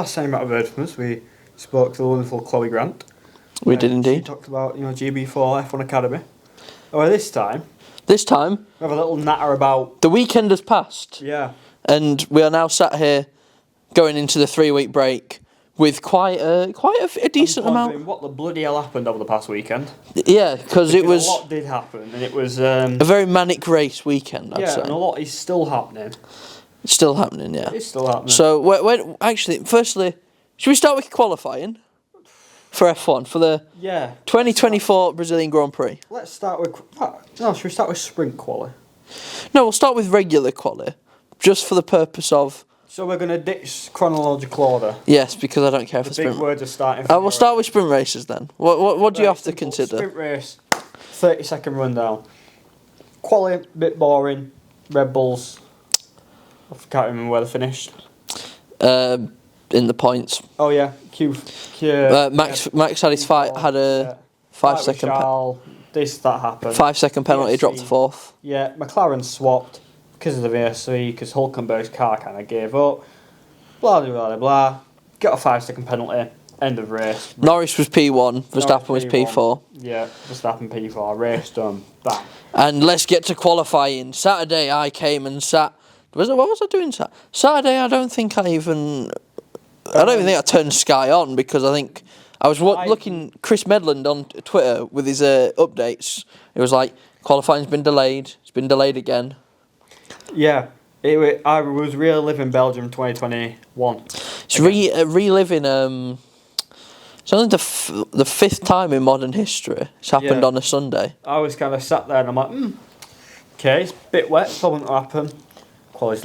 last time you might have heard from us, we spoke to the wonderful Chloe Grant. We did indeed. She talked about GB4 F1 Academy. Oh, this time we have a little natter about. The weekend has passed. Yeah. And we are now sat here, going into the 3-week break with quite a decent amount. What the bloody hell happened over the past weekend? Yeah, because it was a lot did happen, and it was a very manic race weekend. I'd say. And a lot is still happening. It's still happening, yeah. It's still happening. So, actually, firstly, should we start with qualifying for F1 for the 2024 Brazilian Grand Prix? Let's start with. No, should we start with sprint quali? No, we'll start with regular quali, just for the purpose of. So we're going to ditch chronological order. Yes, because I don't care for sprint. Big words are starting. We'll start with sprint races then. What do you have to consider? Sprint race, 30-second rundown. Quali, bit boring. Red Bulls. I can't remember where they finished. In the points. Oh yeah, Max had his had a 5-second penalty. That happened. 5-second penalty, dropped to fourth. Yeah, McLaren swapped because of the VSC, because Hulkenberg's car kind of gave up. Blah blah blah blah. Got a 5-second penalty. End of race. Norris was P1. Verstappen was P4. Yeah, Verstappen P4. Race done. Bang. And let's get to qualifying. Saturday, I came and sat. What was I doing Saturday? I don't think I even turned Sky on, because I think I was looking Chris Medland on Twitter with his updates. It was like, qualifying's been delayed. It's been delayed again. Yeah, I was reliving Belgium 2021. It's reliving. It's only the fifth time in modern history it's happened on a Sunday. I was kind of sat there and I'm like, okay, it's a bit wet. Probably not going to happen. Quality's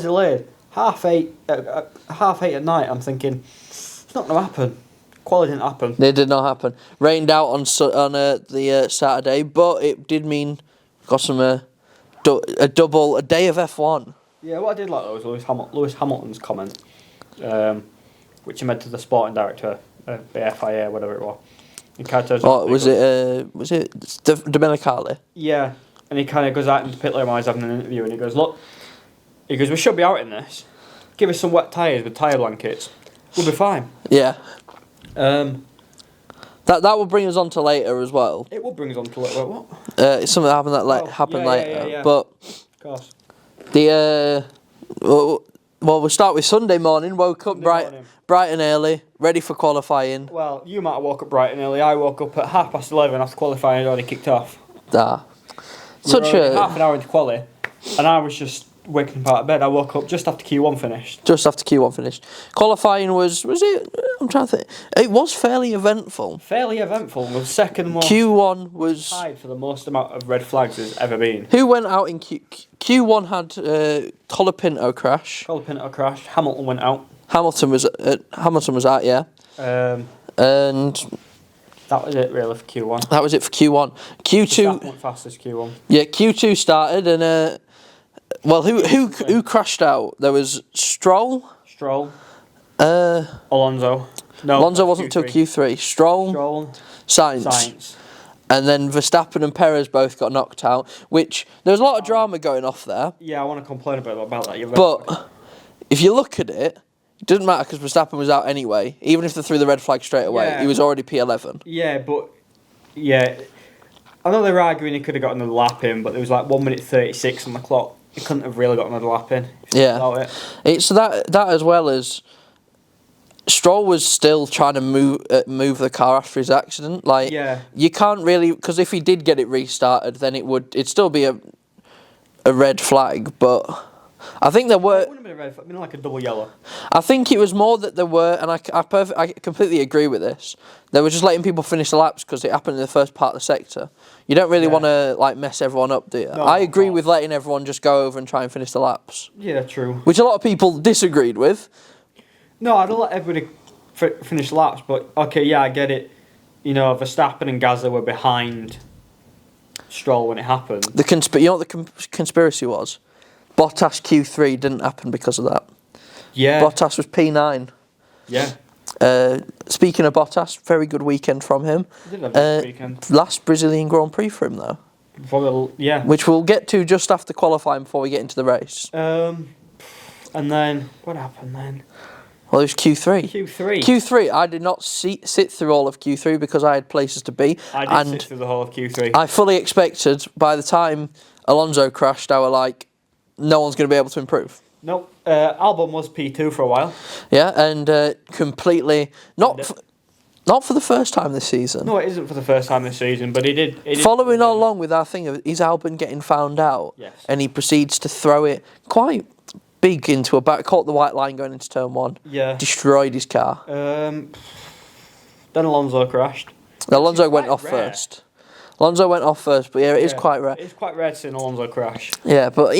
delayed. Half eight at night. I'm thinking it's not going to happen. Quality didn't happen. It did not happen. Rained out on the Saturday, but it did mean got some a day of F1. Yeah, what I did like though was Lewis Hamilton's comment, which he made to the sporting director of the FIA, whatever it was. He kind of was it Domenicali? Yeah. And he kind of goes out into the pit lane while he's having an interview, and he goes, look, we should be out in this. Give us some wet tyres with tyre blankets. We'll be fine. Yeah. That will bring us on to later as well. It will bring us on to later. What? It's something that happened later. Yeah. But of course. We'll start with Sunday morning. Woke up bright and early, ready for qualifying. Well, you might have woke up bright and early. I woke up at 11:30 after qualifying had already kicked off. Half an hour into quali, and I was just waking up out of bed. I woke up just after Q1 finished. Qualifying was it? I'm trying to think. It was fairly eventful. The second most. Q1 was tied for the most amount of red flags there's ever been. Who went out in Q1 had Colapinto crash. Hamilton went out. Hamilton was out. Yeah. And. That was it really for Q1. Q2 went fastest Q1. Yeah, Q2 started and who crashed out? There was Stroll. Alonso. No, Alonso wasn't till Q3. Stroll. Sainz. And then Verstappen and Perez both got knocked out, which there was a lot of drama going off there. Yeah, I want to complain about that. But if you look at it, it doesn't matter because Verstappen was out anyway. Even if they threw the red flag straight away, he was already P11. Yeah, but I know they were arguing he could have got another lap in, but there was like 1 minute 36 on the clock. He couldn't have really got another lap in. It's that as well as Stroll was still trying to move the car after his accident. You can't really, because if he did get it restarted, then it'd still be a red flag, but. I think there were. It wouldn't have been a red flag, like a double yellow. I think it was more that there were, and I completely agree with this. They were just letting people finish the laps because it happened in the first part of the sector. You don't really want to mess everyone up, do you? No, I agree with letting everyone just go over and try and finish the laps. Yeah, true. Which a lot of people disagreed with. No, I'd let everybody finish laps, but okay, yeah, I get it. Verstappen and Gasly were behind Stroll when it happened. You know what the conspiracy was? Bottas Q3 didn't happen because of that. Yeah. Bottas was P9. Yeah. Speaking of Bottas, very good weekend from him. He did have a good weekend. Last Brazilian Grand Prix for him, though. Yeah. Which we'll get to just after qualifying before we get into the race. And then, what happened then? Well, it was Q3. Q3. Q3. I did not sit through all of Q3 because I had places to be. I did sit through the whole of Q3. I fully expected by the time Alonso crashed, I was like, no one's going to be able to improve. Nope. Albon was P2 for a while. Yeah, and completely not for the first time this season. No, it isn't for the first time this season, but he did. Following along with our thing of his Albon getting found out, Yes. and he proceeds to throw it quite big into a back, caught the white line going into turn 1. Yeah. Destroyed his car. Then Alonso crashed. Alonso went off rare. first. Alonso went off first, but yeah, it is quite rare. It's quite rare to see an Alonso crash. Yeah, but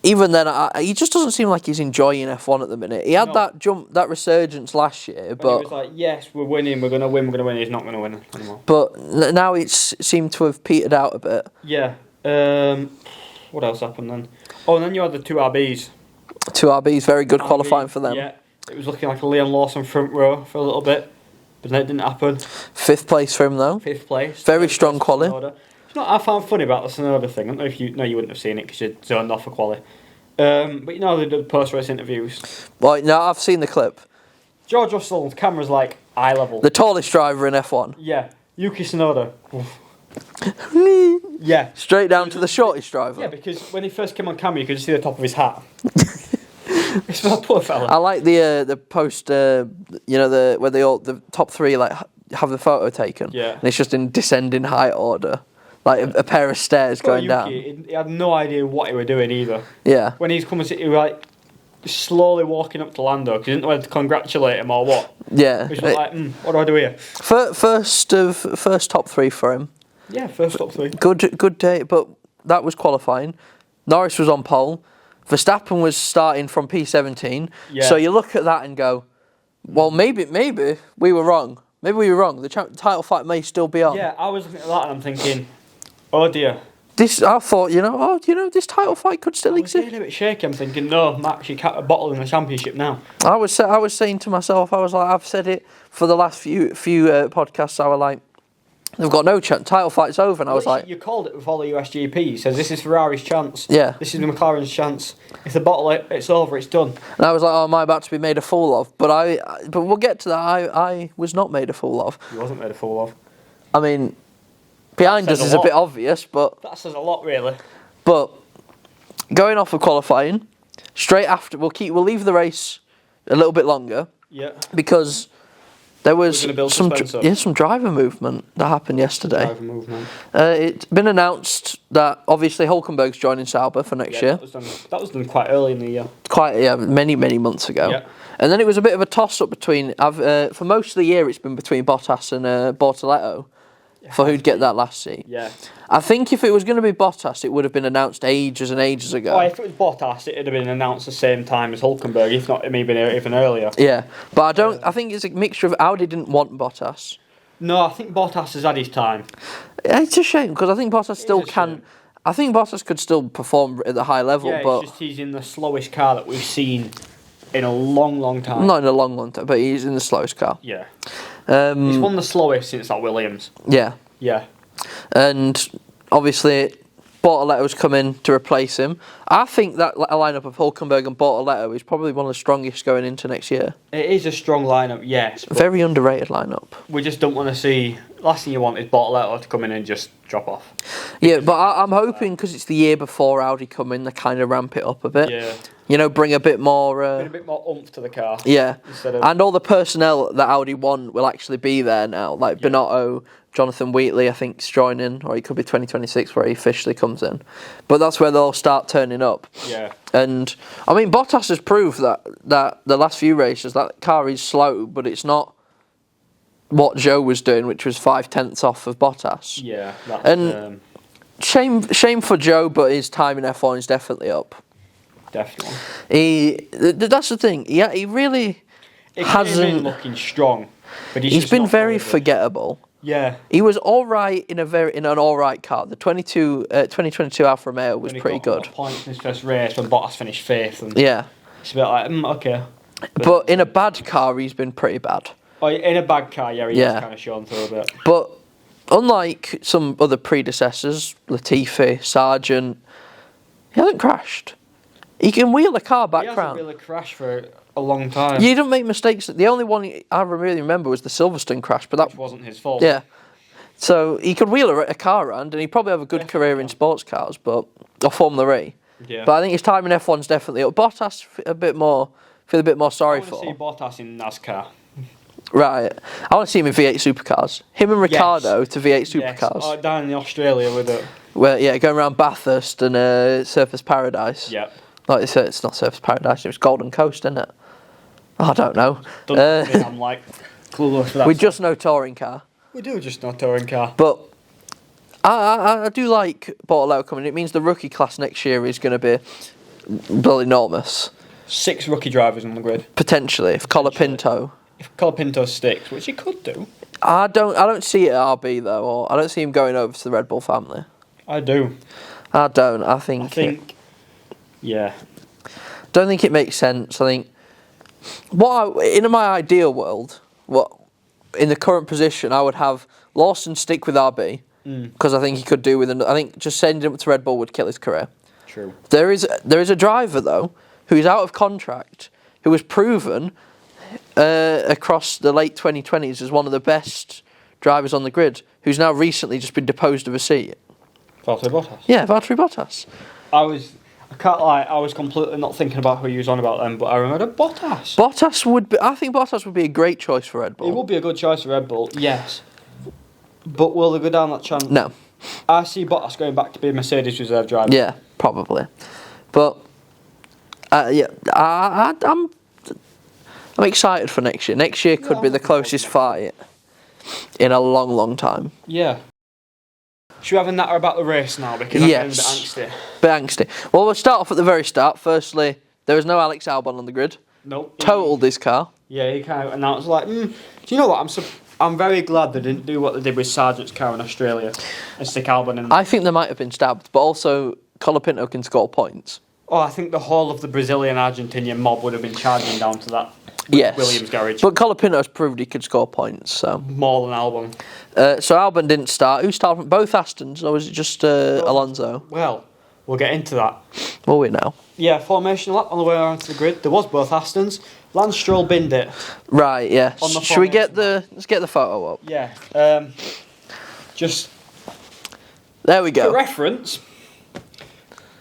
even then, he just doesn't seem like he's enjoying F1 at the minute. He had that resurgence last year, but he was like, yes, we're winning, we're going to win. He's not going to win anymore. But now it's seemed to have petered out a bit. Yeah. What else happened then? Oh, and then you had the 2 RBs. 2 RBs, very good qualifying for them. Yeah. It was looking like a Liam Lawson front row for a little bit, but then it didn't happen. 5th place for him though. 5th place. Very strong quali. It's not I found funny about the Tsunoda thing. I don't know if you wouldn't have seen it because you zoned off for quali. But they did the post-race interviews. Well, no, I've seen the clip. George Russell's camera's like eye level. The tallest driver in F1. Yeah. Yuki Tsunoda. Yeah. Straight down to the shortest driver. Yeah, because when he first came on camera, you could just see the top of his hat. It's that poor fella. I like the post, where the top 3 like have the photo taken. Yeah. And it's just in descending height order, like a pair of stairs going down. He had no idea what he was doing either. Yeah. When he's coming, he was like slowly walking up to Lando because he didn't know whether to congratulate him or what. Yeah. He was like, what do I do here? First top 3 for him. Yeah, first top 3. Good day, but that was qualifying. Norris was on pole. Verstappen was starting from P17. Yeah. So you look at that and go, well, maybe we were wrong. Maybe we were wrong. The title fight may still be on. Yeah, I was looking at that and I'm thinking, oh dear. I thought, this title fight could still I was exist. getting a bit shaky. I'm thinking, no, Max, you can't bottle in the championship now. I was saying to myself, I was like, I've said it for the last few podcasts. I was like, they've got no chance. Title fight's over, and I was like, you called it with all the USGP. You said this is Ferrari's chance. Yeah. This is McLaren's chance. If they bottle it, it's over. It's done. and I was like, oh, am I about to be made a fool of? But we'll get to that. I was not made a fool of. He wasn't made a fool of. I mean, behind us is a bit obvious, but That says a lot, really. But going off of qualifying, straight after we'll leave the race a little bit longer. Yeah. Because there was We're gonna build suspense up. some driver movement that happened yesterday. Driver movement. It's been announced that obviously Hulkenberg's joining Sauber for next year. That was done quite early in the year. Many months ago. Yeah. And then it was a bit of a toss-up between for most of the year it's been between Bottas and Bortoletto for who'd get that last seat. Yeah. I think if it was going to be Bottas, it would have been announced ages and ages ago. Oh, if it was Bottas, it'd have been announced the same time as Hulkenberg, if not maybe even earlier. Yeah, but I think it's a mixture of Audi didn't want Bottas. No, I think Bottas has had his time. It's a shame because I think Bottas still can. shame. I think Bottas could still perform at the high level, Yeah, but it's just he's in the slowest car that we've seen in a long time. not in a long time. But he's in the slowest car. Yeah. He's won the slowest since that Williams. Yeah, Yeah. and obviously Bortoletto's come in to replace him. I think that a lineup of Hulkenberg and Bortoletto is probably one of the strongest going into next year. It is a strong lineup, yes. But Very underrated lineup. we just don't want to see. Last thing you want is Bortoletto to come in and just drop off. Yeah, but I'm hoping because it's the year before Audi come in, they kind of ramp it up a bit. Yeah. Bring a bit more. Bring a bit more oomph to the car. Yeah, Instead of- and all the personnel that Audi want will actually be there now. Like Binotto, Jonathan Wheatley, I think, is joining, or it could be 2026 where he officially comes in. But that's where they'll start turning up. Yeah. And I mean, Bottas has proved that the last few races that car is slow, but it's not what Joe was doing, which was 5/10 off of Bottas. Yeah. That's, And shame for Joe, but his time in F1 is definitely up. definitely. That's the thing. He really It hasn't. came in looking strong, but he's He's just been not very delivered. forgettable. Yeah. He was all right in an all right car. The 2022 Alfa Romeo was When he pretty got a lot good. of points in his first race when Bottas finished 5th. And Yeah, it's a bit like, okay. but in a bad car, he's been pretty bad. Oh, in a bad car, yeah, he's Yeah. kind of shown through a bit. But unlike some other predecessors, Latifi, Sargent, he hasn't crashed. He can wheel a car back He hasn't round. really crashed for a long time. You don't make mistakes. The only one I really remember was the Silverstone crash, but that Which wasn't his fault. Yeah. So he could wheel a car around, and he'd probably have a good career in sports cars, or Formula E. Yeah. But I think his time in F1's definitely up. Bottas, feel a bit more sorry I for. want to see Bottas in NASCAR. Right. I want to see him in V8 supercars. Him and Ricciardo to V8 supercars. Yes. Down in Australia with it. Well, yeah, going around Bathurst and Surfers Paradise. Yep. Like they said, it's not Surfers Paradise, it's Golden Coast, isn't it? I don't know. I'm like clueless for that. We just know touring car. We do just know touring car. But I do like Bortolao coming. It means the rookie class next year is going to be bloody enormous. 6 rookie drivers on the grid. Potentially, if Colapinto. If Colapinto sticks, which he could do. I don't see it at RB though, or I don't see him going over to the Red Bull family. I do. I don't. I think. Yeah. Don't think it makes sense. I think. In my ideal world, in the current position, I would have Lawson stick with RB because I think he could do with. I think just sending him to Red Bull would kill his career. True. There is a driver though who is out of contract who was proven across the late 2020s as one of the best drivers on the grid, who's now recently just been deposed of a seat. Valtteri Bottas. Yeah, Valtteri Bottas. I can't lie, I was completely not thinking about who he was on about then, but I remember Bottas. I think Bottas would be a great choice for Red Bull. It would be a good choice for Red Bull, yes. But will they go down that channel? No. I see Bottas going back to be a Mercedes reserve driver. Yeah, probably. But I'm excited for next year. Next year could be the closest fight in a long, long time. Yeah. Should we have a natter about the race now? Because I'm getting a bit angsty. Bit angsty. Well, we'll start off at the very start. Firstly, there was no Alex Albon on the grid. Nope. Totaled his car. Yeah, he kind of announced like, do you know what? I'm very glad they didn't do what they did with Sargent's car in Australia and stick Albon in. I think they might have been stabbed, but also Colapinto can score points. Oh, I think the whole of the Brazilian-Argentinian mob would have been charging down to that Williams garage. But Colapinto's proved he could score points, so. More than Albon. So Albon didn't start. Who started from both Astons, or was it just Alonso? Well, we'll get into that. Will we now? Yeah, formation lap on the way around to the grid. There was both Astons. Lance Stroll binned it. Right, yeah. On the Should we get let's get the photo up. Yeah. Just. There we go. For reference,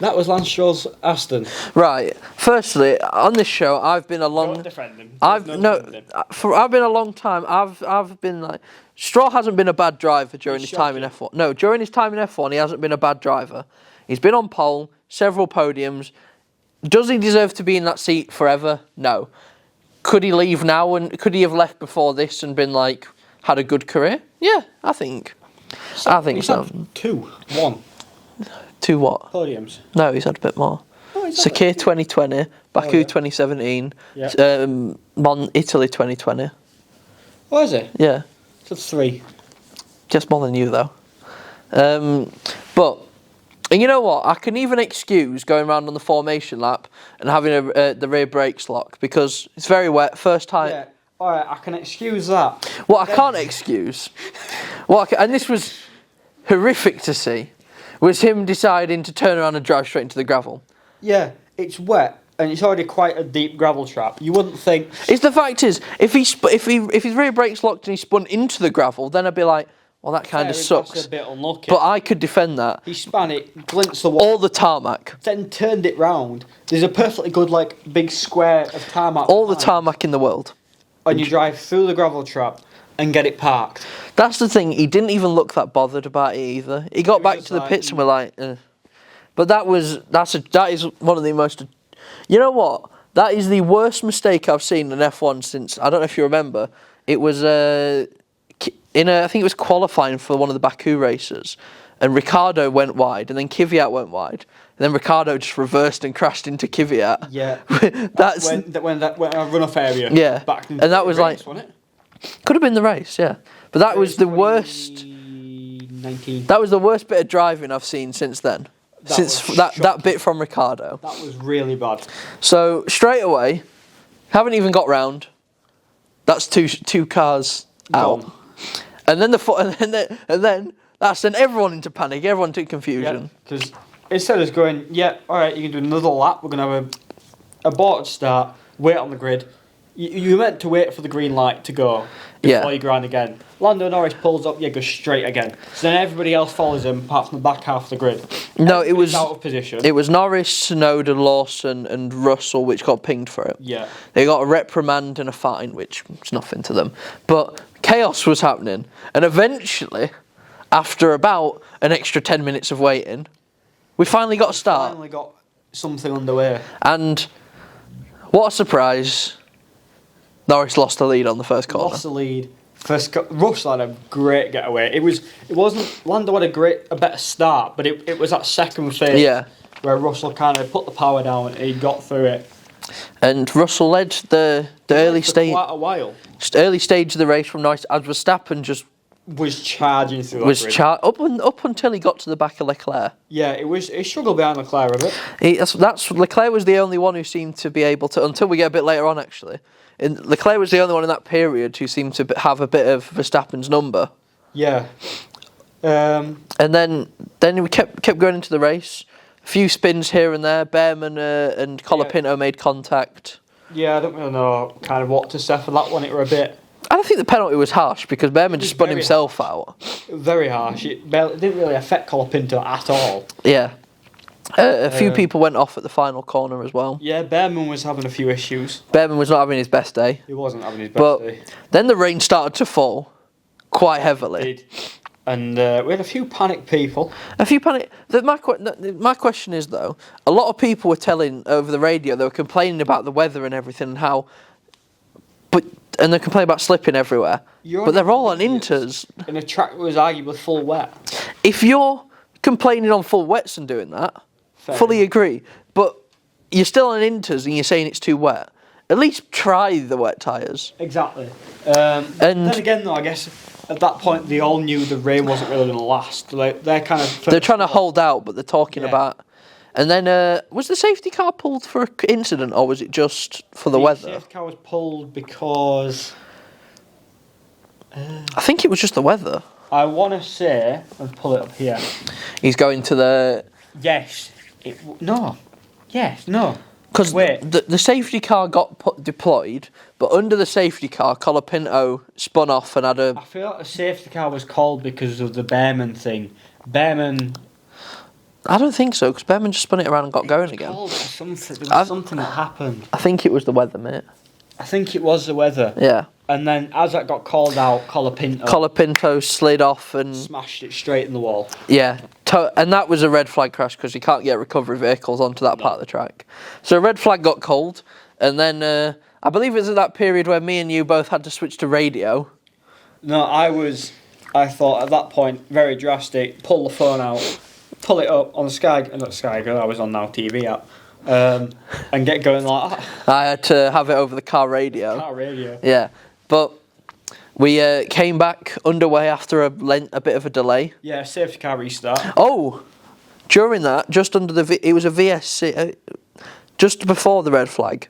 that was Lance Stroll's Aston. Right. Firstly, on this show, I've been a long. Don't defend him. I've been a long time. I've been like Stroll hasn't been a bad driver during his time in F1. No, during his time in F1, he hasn't been a bad driver. He's been on pole, several podiums. Does he deserve to be in that seat forever? No. Could he leave now, and could he have left before this and been like had a good career? Yeah, I think. I think so. 1. 2 what? Podiums. No, he's had a bit more. Sakir 2020, Baku 2017, Italy 2020. Oh, is it? Yeah. So 3. Just more than you, though. But, and you know what? I can even excuse going around on the formation lap and having the rear brakes lock because it's very wet. First time. Yeah. Alright, I can excuse that. What I can't excuse, and this was horrific to see, was him deciding to turn around and drive straight into the gravel. Yeah, it's wet and it's already quite a deep gravel trap. You wouldn't think. It's the fact is, if his rear brakes locked and he spun into the gravel, then I'd be like, well, that kind of sucks. That's a bit unlucky. But I could defend that. He span it, glimpsed the wall. All the tarmac. Then turned it round. There's a perfectly good, big square of tarmac. All the tarmac in the world. And you drive through the gravel trap and get it parked. That's the thing. He didn't even look that bothered about it either. He got back to the pits and we're like, eh. But that is one of the most. You know what? That is the worst mistake I've seen in F1 since. I don't know if you remember. It was I think it was qualifying for one of the Baku races, and Ricciardo went wide, and then Kvyat went wide, and then Ricciardo just reversed and crashed into Kvyat. Yeah, that's when that runoff area. Yeah, back in and that was race, wasn't it? Could have been the race, yeah. But that was the worst. 19. That was the worst bit of driving I've seen since then. Since that bit from Ricciardo. That was really bad. So straight away, haven't even got round. That's two cars out. Gone. And then that sent everyone into panic. Everyone into confusion. Because instead of going, yeah, all right, you can do another lap. We're gonna have a aborted start. wait on the grid. You're meant to wait for the green light to go before you grind again. Lando Norris pulls up, goes straight again. So then everybody else follows him, apart from the back half of the grid. No, it was out of position. It was Norris, Tsunoda, Lawson, and Russell which got pinged for it. Yeah, they got a reprimand and a fine, which is nothing to them. But chaos was happening, and eventually, after about an extra 10 minutes of waiting, we finally got a start. Finally got something underway, and what a surprise! Norris lost the lead on the first corner. Lost the lead. Russell had a great getaway. It wasn't. Lando had a better start, but it was that second phase where Russell kind of put the power down and he got through it. And Russell led the early stage. Quite a while. Early stage of the race from Norris, as Verstappen just was charging through. Up until he got to the back of Leclerc. Yeah, he struggled behind Leclerc a bit. Leclerc was the only one who seemed to be able to, until we get a bit later on actually. Leclerc was the only one in that period who seemed to have a bit of Verstappen's number. Yeah. And then we kept going into the race. A few spins here and there. Behrman and Colapinto made contact. Yeah, I don't really know kind of what to say for that one. It were a bit. I don't think the penalty was harsh because Behrman just spun himself out. Very harsh. It didn't really affect Colapinto at all. Yeah. A few people went off at the final corner as well. Yeah, Behrman was having a few issues. Behrman was not having his best day. He wasn't having his best day. Then the rain started to fall quite heavily. It did. And we had a few panicked people. My question is, though, a lot of people were telling over the radio, they were complaining about the weather and everything and how... And they're complaining about slipping everywhere. But they're all on inters. And the track was arguably full wet. If you're complaining on full wets and doing that... Fully agree, but you're still on inters and you're saying it's too wet. At least try the wet tyres. Exactly. And then again, though, I guess at that point they all knew the rain wasn't really going to last. They're trying to hold out, but they're talking about. And then was the safety car pulled for an incident, or was it just for the weather? The safety car was pulled because I think it was just the weather. I want to say, let's pull it up here. He's going to the. Yes. No. Yes. No. Because the safety car got deployed, but under the safety car, Colapinto spun off and had a... I feel like the safety car was called because of the Behrman thing. Behrman... I don't think so, because Behrman just spun it around and got going again. There was something that happened. I think it was the weather, mate. I think it was the weather. Yeah. And then as that got called out, Colapinto slid off and... smashed it straight in the wall. Yeah. And that was a red flag crash because you can't get recovery vehicles onto that part of the track. So a red flag got called, and then I believe it was at that period where me and you both had to switch to radio. No, I thought at that point, very drastic, pull the phone out, pull it up on the not Sky Go, I was on Now TV app, and get going like that. I had to have it over the car radio. Car radio. Yeah, but we came back underway after a bit of a delay. Yeah, safety car restart. Oh, during that, just under it was a VSC, just before the red flag.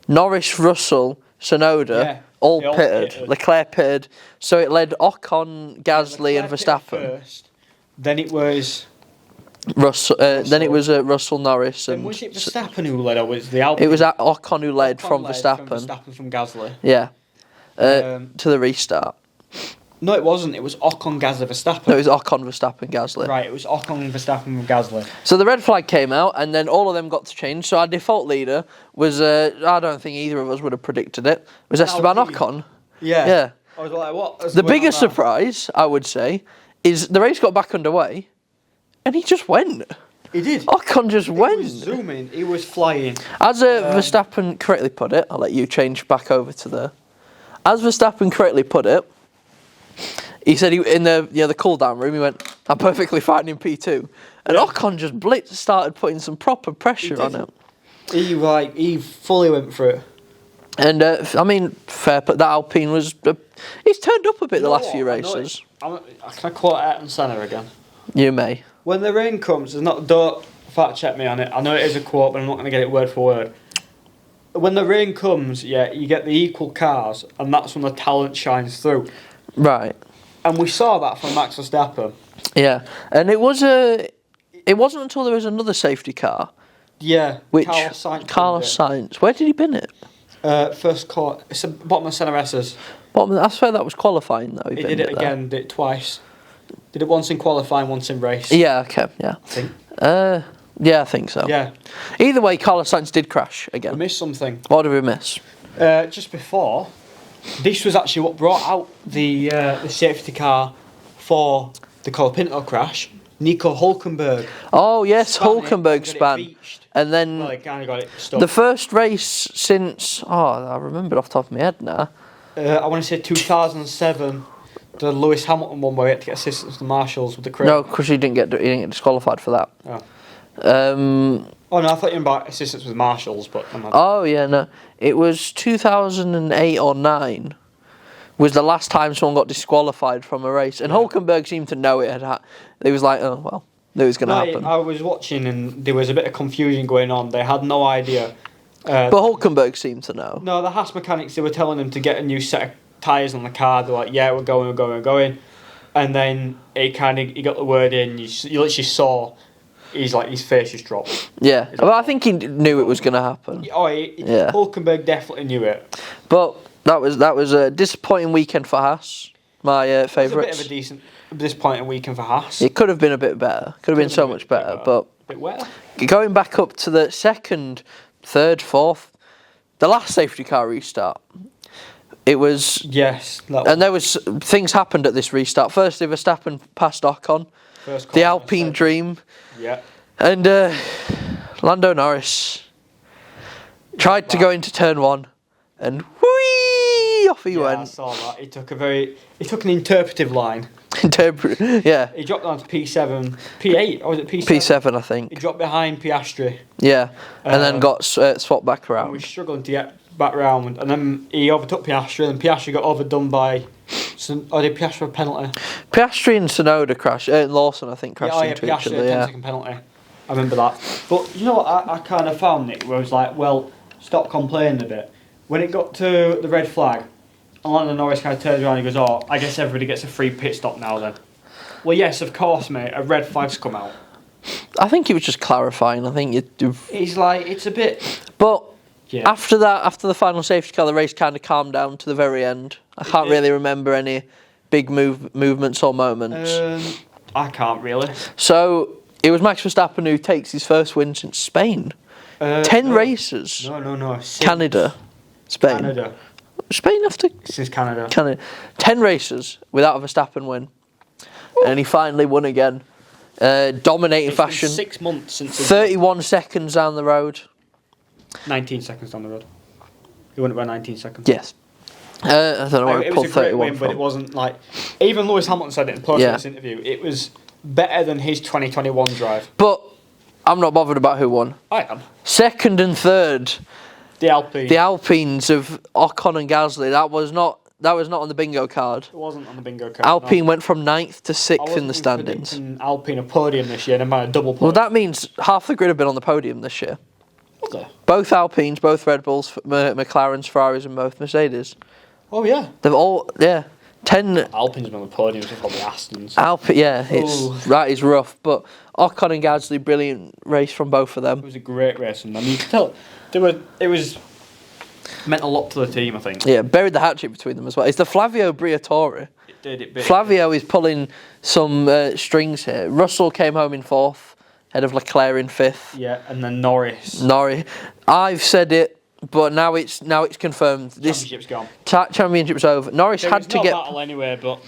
Norris, Russell, Tsunoda, all pitted. Leclerc pitted. So it led Ocon, Gasly, and Verstappen. First, then it was Russell. Then it was Russell, Norris, and was it Verstappen who led, or was it the Alpine? It was Ocon who led from Verstappen. From Verstappen from Gasly. Yeah. To the restart. No, it wasn't. It was Ocon, Gasly, Verstappen. No, it was Ocon, Verstappen, Gasly. Right, it was Ocon, Verstappen, Gasly. So the red flag came out, and then all of them got to change. So our default leader was, I don't think either of us would have predicted it, was Esteban Ocon. Yeah. Yeah. I was like, what? The biggest surprise, I would say, is the race got back underway, and he just went. He did. Ocon just went. He was zooming. He was flying. As Verstappen correctly put it, I'll let you change back over to the... As Verstappen correctly put it, he said in the cool down room, he went, I'm perfectly fine in P2. And Ocon just started putting some proper pressure on him. He fully went through it. And I mean, fair, but that Alpine was... he's turned up a bit the last few races. Can I quote Ayrton Senna again? You may. When the rain comes, don't fact check me on it. I know it is a quote, but I'm not going to get it word for word. When the rain comes, you get the equal cars, and that's when the talent shines through. Right. And we saw that from Max Verstappen. Yeah, and it wasn't until there was another safety car. Yeah, which Carlos Sainz. Where did he bin it? First court. It's the bottom of Senna S's. I swear that was qualifying though. He did it again. Did it twice. Did it once in qualifying, once in race. Yeah. Okay. Yeah. I think. Yeah, I think so. Yeah. Either way, Carlos Sainz did crash again. We missed something. What did we miss? Just before, this was actually what brought out the safety car for the Colapinto crash. Nico Hülkenberg. Oh yes, Hülkenberg span. And then Well, it kind of got it stuck. the first race since I remember it off the top of my head now. I want to say 2007, the Lewis Hamilton one where he had to get assistance from the marshals with the crew. No, because he didn't get disqualified for that. Oh. Oh no, I thought you were about assistance with marshals, but oh yeah, no, it was 2008 or 9 was the last time someone got disqualified from a race, and Hülkenberg seemed to know it had. He was like, oh well, knew it was going to happen. I was watching and there was a bit of confusion going on. They had no idea. But Hülkenberg seemed to know. No, the Haas mechanics, they were telling him to get a new set of tyres on the car. They're like, yeah, we're going. And then he got the word in. You literally saw his face just dropped. Yeah, but I think he knew it was going to happen. Yeah. Hülkenberg definitely knew it. But that was a disappointing weekend for Haas. My favourites. It was a bit of a disappointing weekend for Haas. It could have been a bit better. Could have been so much better. But a bit wetter. Going back up to the second, third, fourth, the last safety car restart. It was and there was things happened at this restart. Firstly, Verstappen passed Ocon, the Alpine dream. Yeah. And Lando Norris tried to go into turn 1, and whee, off he went. I saw that. He took an interpretive line. Yeah. He dropped down to P7, P8, or was it P7? P7, I think. He dropped behind Piastri. Yeah, and then got swapped back around. And was struggling to get back round, and then he overtook Piastri, and Piastri got overdone by. Or did Piastri have a penalty? Piastri and Tsunoda crashed. Lawson, I think, crashed into each Piastri other. had a 10-second penalty. I remember that. But you know what? I kind of found it where I was like, well, stop complaining a bit. When it got to the red flag, and Lando Norris kind of turns around and goes, oh, I guess everybody gets a free pit stop now then. Well, yes, of course, mate. A red flag's come out. I think he was just clarifying. I think He's like, it's a bit. But after that, after the final safety car, the race kind of calmed down to the very end. I can't really remember any big movements or moments. I can't really. So it was Max Verstappen who takes his first win since Spain. 10 races. No. Canada. Spain. Canada. Spain after? Since Canada. 10 races without a Verstappen win. Ooh. And he finally won again. Dominating fashion. Been 6 months since. 31 seconds down the road. 19 seconds down the road. He won it by 19 seconds. Yes. I don't know where it pulled was a great 31 win, from. but it wasn't like. Even Lewis Hamilton said it in post-race interview. It was better than his 2021 drive. But I'm not bothered about who won. I am. Second and third. The Alpine. The Alpines of Ocon and Gasly. That was not on the bingo card. It wasn't on the bingo card. Alpine went from 9th to 6th in the standings. Alpine a podium this year, and a double podium. Well, that means half the grid have been on the podium this year. Okay. Both Alpines, both Red Bulls, McLarens, Ferraris, and both Mercedes. Oh yeah. They've all 10. Alpine's been on the podiums with all the Astons. That is rough. But Ocon and Gasly, brilliant race from both of them. It was a great race from them. You could tell it was meant a lot to the team, I think. Yeah, buried the hat-trick between them as well. It's the Flavio Briatore. It did. Flavio is pulling some strings here. Russell came home in 4th, head of Leclerc in 5th. Yeah, and then Norris. I've said it, but now it's confirmed. Championship's gone. Championship's over. Norris had to get battle anyway, but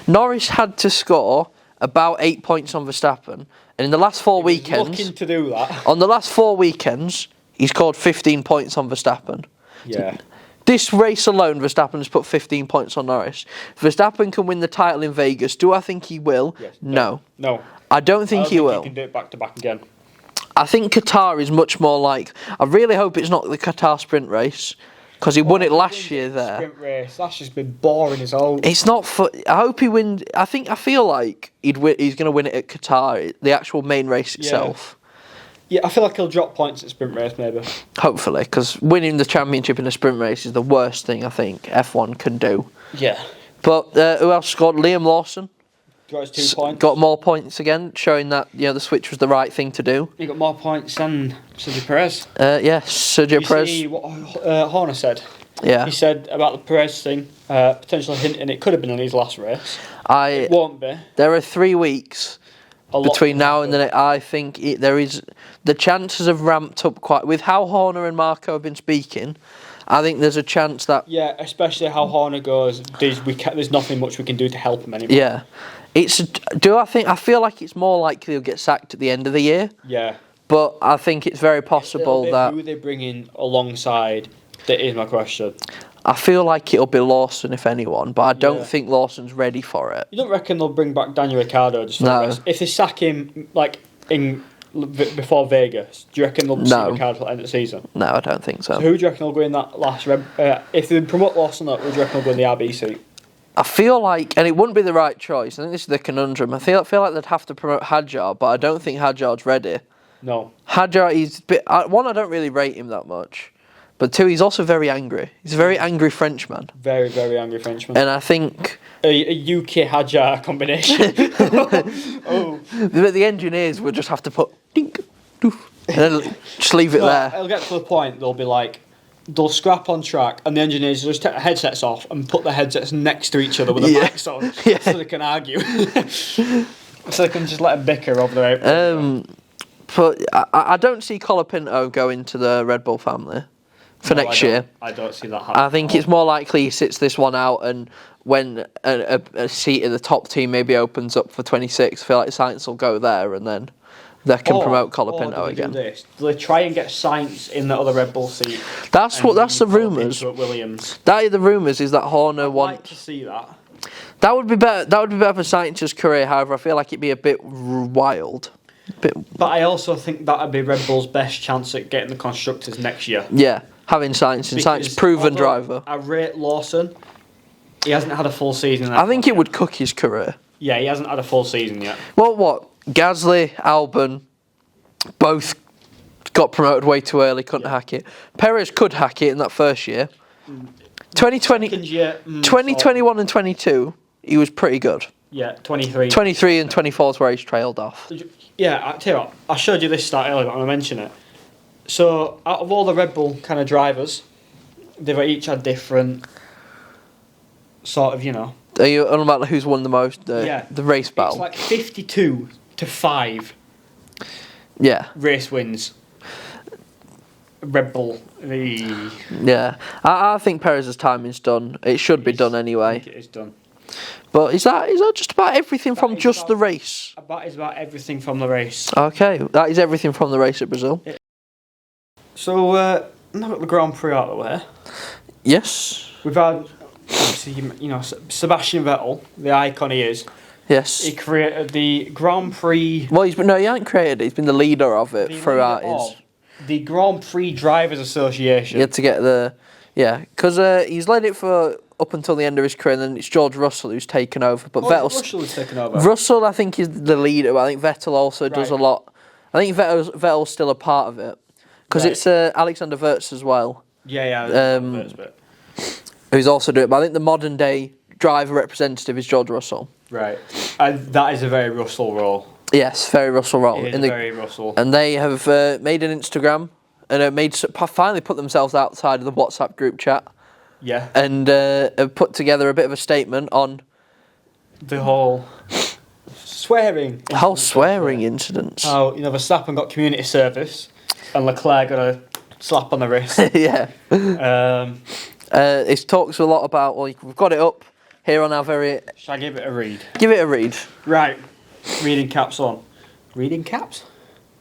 Norris had to score about 8 points on Verstappen, and in the last 4 weekends, looking to do that. On the last 4 weekends, he's scored 15 points on Verstappen. Yeah. This race alone, Verstappen has put 15 points on Norris. Verstappen can win the title in Vegas. Do I think he will? Yes. No. I don't think he will. He can do it back to back again. I think Qatar is much more like. I really hope it's not the Qatar sprint race, because he won it last year there. Sprint race. That's just been boring as all. It's not. I hope he wins. I feel like he's going to win it at Qatar, the actual main race itself. Yeah, I feel like he'll drop points at sprint race maybe. Hopefully, because winning the championship in a sprint race is the worst thing I think F1 can do. Yeah. But who else scored? Liam Lawson. Got his 2 points. Got more points again, showing that the switch was the right thing to do. He got more points than Sergio Perez. Sergio Perez. See what Horner said? Yeah. He said about the Perez thing, potentially hinting it could have been in his last race. It won't be. There are 3 weeks between now and then. I think there is the chances have ramped up quite with how Horner and Marco have been speaking. I think there's a chance that especially how Horner goes. There's nothing much we can do to help him anymore. Yeah, I feel like it's more likely he'll get sacked at the end of the year. Yeah, but I think it's very possible that who they bring in alongside. That is my question. I feel like it'll be Lawson if anyone, but I don't think Lawson's ready for it. You don't reckon they'll bring back Daniel Ricciardo just for the rest? If they sack him before Vegas, do you reckon they'll see Ricciardo till the end of the season? No, I don't think so. So who do you reckon will go in that last? If they promote Lawson up, who do you reckon will go in the RB seat? I feel like, and it wouldn't be the right choice. I think this is the conundrum. I feel like they'd have to promote Hadjar, but I don't think Hadjar's ready. No. Hadjar, one, I don't really rate him that much. But 2, he's also very angry. He's a very angry Frenchman. Very, very angry Frenchman. And I think a UK Hadjar combination. But the engineers would just have to put dink, doof, and then just leave it there. It'll get to the point they'll scrap on track, and the engineers will just take the headsets off and put the headsets next to each other with the mics on, so they can argue. So they can just let them bicker over their But I don't see Colapinto going to the Red Bull family. For next year. I don't see that happening. I think it's more likely he sits this one out, and when a seat in the top team maybe opens up for 26, I feel like Sainz will go there, and then they can promote Colapinto again. Do they try and get Sainz in the other Red Bull seat? That's the rumours. Williams. That is the rumours is that Horner wants. I'd like to see that. That would be better. That would be better for Sainz's career. However, I feel like it'd be a bit wild. But I also think that would be Red Bull's best chance at getting the constructors next year. Yeah. Having Sainz, and Sainz proven driver. I rate Lawson. He hasn't had a full season. I think it would cook his career. Yeah, he hasn't had a full season yet. Well, what? Gasly, Albon, both got promoted way too early, couldn't hack it. Perez could hack it in that first year. 2021 and 22, he was pretty good. Yeah, 23. 23 and 24 is where he's trailed off. Yeah, I tell you what, I showed you this stat earlier, but I'm going to mention it. So, out of all the Red Bull kind of drivers, they've each had different sort of, Are you on about who's won the most? The race battle. It's like 52 to 5. Yeah. Race wins. Red Bull. Yeah. I think Perez's timing's done. It should be done anyway. I think it is done. But is that just about everything from just the race? That is about everything from the race. Okay, that is everything from the race at Brazil. So, now that the Grand Prix out of the way. Yes. We've had, obviously, Sebastian Vettel, the icon he is. Yes. He created the Grand Prix. Well, he hasn't created it. He's been the leader of it throughout his. The Grand Prix Drivers Association. He had to get because he's led it for up until the end of his career, and then it's George Russell who's taken over. But Russell has taken over. Russell, I think, is the leader. But I think Vettel also does a lot. I think Vettel's still a part of it. Because it's Alexander Wirtz as well. Yeah. Who's also doing it. But I think the modern day driver representative is George Russell. Right. And that is a very Russell role. Yes, very Russell role. It is very Russell. And they have made an Instagram and finally put themselves outside of the WhatsApp group chat. Yeah. And have put together a bit of a statement on the whole swearing. The whole swearing incidents. How Verstappen got community service. And Leclerc got a slap on the wrist. Yeah. It talks a lot about. Well, we've got it up here on our very. Shall I give it a read? Give it a read. Right. Reading caps on. Reading caps.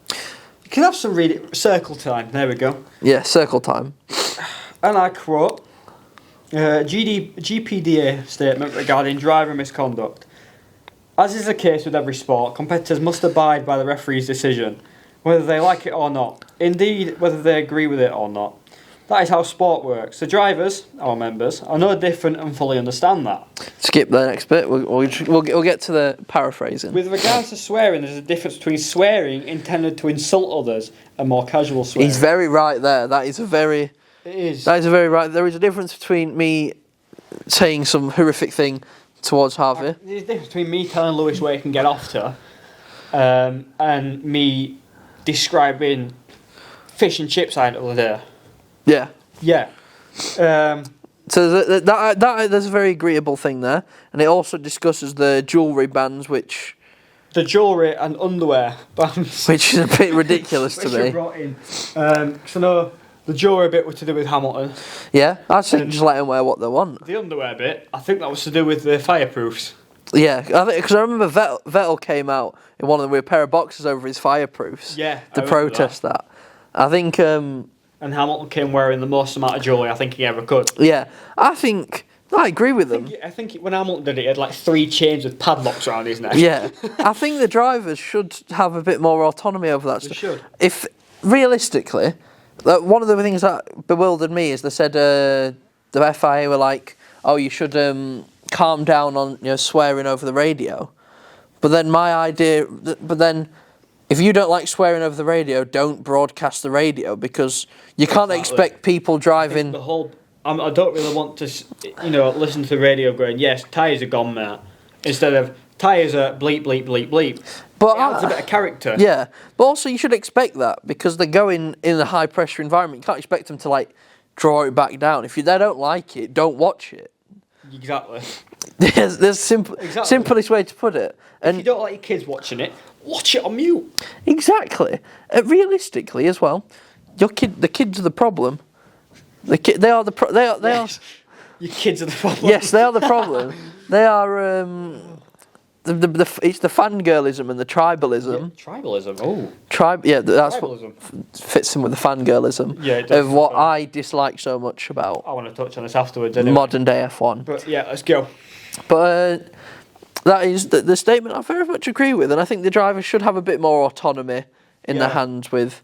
You can have some circle time. There we go. Yeah, circle time. And I quote: GPDA statement regarding driver misconduct. As is the case with every sport, competitors must abide by the referee's decision, whether they like it or not. Indeed, whether they agree with it or not. That is how sport works. The drivers, our members, are no different and fully understand that. Skip the next bit. We'll get to the paraphrasing. With regards to swearing, there's a difference between swearing intended to insult others and more casual swearing. He's very right there. That is a very. It is. That is a very right. There is a difference between me saying some horrific thing towards Harvey. There's a difference between me telling Lewis where he can get off to, and me describing fish and chips I had the other day. Yeah. Yeah. So there's a very agreeable thing there, and it also discusses the jewellery bans, which the jewellery and underwear bans, which is a bit ridiculous to me. Brought in. So no, the jewellery bit was to do with Hamilton. Yeah, I think just let them wear what they want. The underwear bit, I think that was to do with the fireproofs. Yeah, because I remember Vettel came out in one of them with a pair of boxers over his fireproofs. Yeah, to protest that. I think. And Hamilton came wearing the most amount of jewellery I think he ever could. Yeah, I agree with them. I think when Hamilton did it, he had like 3 chains with padlocks around his neck. Yeah, I think the drivers should have a bit more autonomy over that They stuff. should. If realistically, one of the things that bewildered me is they said the FIA were like, "Oh, you should calm down on swearing over the radio." But then if you don't like swearing over the radio, don't broadcast the radio because you can't expect people driving. I don't really want to, listen to the radio going, yes, tyres are gone, mate, instead of tyres are bleep, bleep, bleep, bleep. But it adds a bit of character. Yeah, but also you should expect that because they're going in a high pressure environment. You can't expect them to draw it back down. If they don't like it, don't watch it. Exactly. There's simplest way to put it. And if you don't like your kids watching it, watch it on mute. Exactly. Realistically, as well, the kids are the problem. They are. Your kids are the problem. Yes, they are the problem. They are. It's the fangirlism and the tribalism. Yeah, tribalism. Oh. That's tribalism. What fits in with the fangirlism. Yeah, it does. Of what I dislike so much about. I want to touch on this afterwards. Anyway. Modern day F1. But yeah, let's go. But that is the statement I very much agree with, and I think the drivers should have a bit more autonomy in their hands with,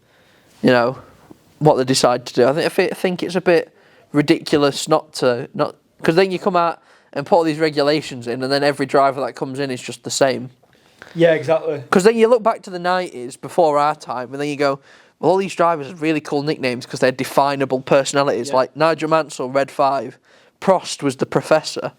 what they decide to do. I think it's a bit ridiculous not because then you come out and put all these regulations in, and then every driver that comes in is just the same. Yeah, exactly. Because then you look back to the 90s before our time, and then you go, well, all these drivers have really cool nicknames because they're definable personalities, like Nigel Mansell, Red 5, Prost was the Professor.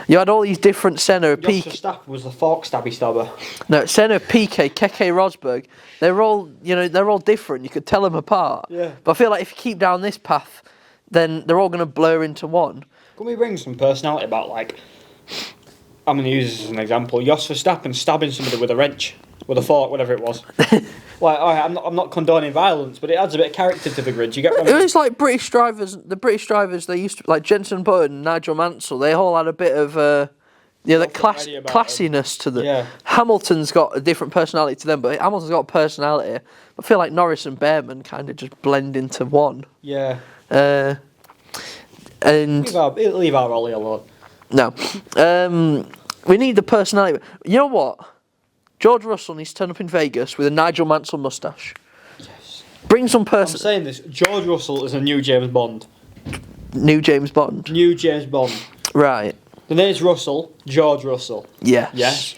You had all these different Senna, Piquet. Verstappen was the fork stabby stabber. No, Senna, Piquet, Keke Rosberg. They're all different. You could tell them apart. Yeah. But I feel like if you keep down this path, then they're all going to blur into one. Can we bring some personality about I'm going to use this as an example. Jos Verstappen stabbing somebody with a wrench, with a fork, whatever it was. I'm not condoning violence, but it adds a bit of character to the grid. You get what I mean? It's like British drivers. The British drivers, they used to like Jenson Button, Nigel Mansell. They all had a bit of the classiness to them. Yeah. Hamilton's got a different personality to them, but Hamilton's got a personality. I feel like Norris and Behrman kind of just blend into one. Yeah. And leave our Ollie alone. No. We need the personality. You know what? George Russell needs to turn up in Vegas with a Nigel Mansell moustache. Yes. Bring some I'm saying this. George Russell is a new James Bond. New James Bond? New James Bond. Right. The name's Russell. George Russell. Yes. Yes.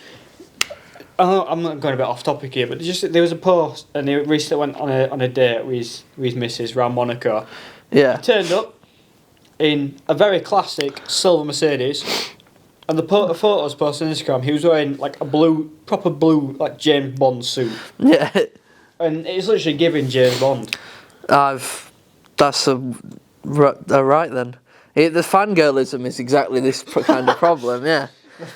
I'm not going a bit off topic here, but there was a post, and he recently went on a date with his missus around Monaco. Yeah. He turned up in a very classic silver Mercedes, and the photos posted on Instagram, he was wearing a proper blue James Bond suit. Yeah. And it's literally giving James Bond. That's right then. The fangirlism is exactly this kind of problem, yeah.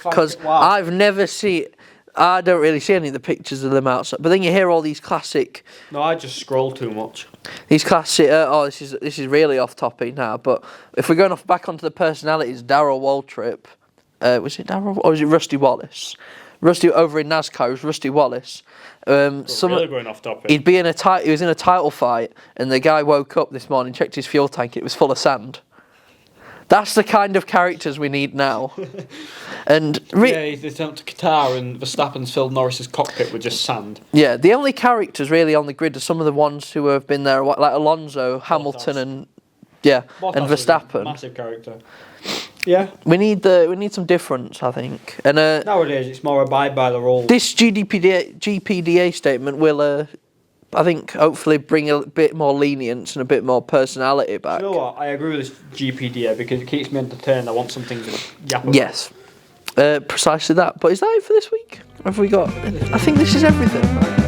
Because I've never seen. I don't really see any of the pictures of them outside. But then you hear all these classic. No, I just scroll too much. These classic. This is really off topic now. But if we're going back onto the personalities, Darrell Waltrip. Was it Darrell or was it Rusty Wallace? Rusty over in NASCAR was Rusty Wallace. Really going off topic. He was in a title fight, and the guy woke up this morning, checked his fuel tank, it was full of sand. That's the kind of characters we need now. And they turned to Qatar, and Verstappen's filled Norris's cockpit with just sand. Yeah, the only characters really on the grid are some of the ones who have been there, like Alonso, Hamilton, and Verstappen. Massive character. Yeah, we need some difference, I think. And nowadays it's more abide by the rules. This GPDA statement will, I think, hopefully bring a bit more lenience and a bit more personality back. You know what? I agree with this GPDA because it keeps me entertained. I want something to yap about. Yes. Precisely that. But is that it for this week? Have we got? I think this is everything.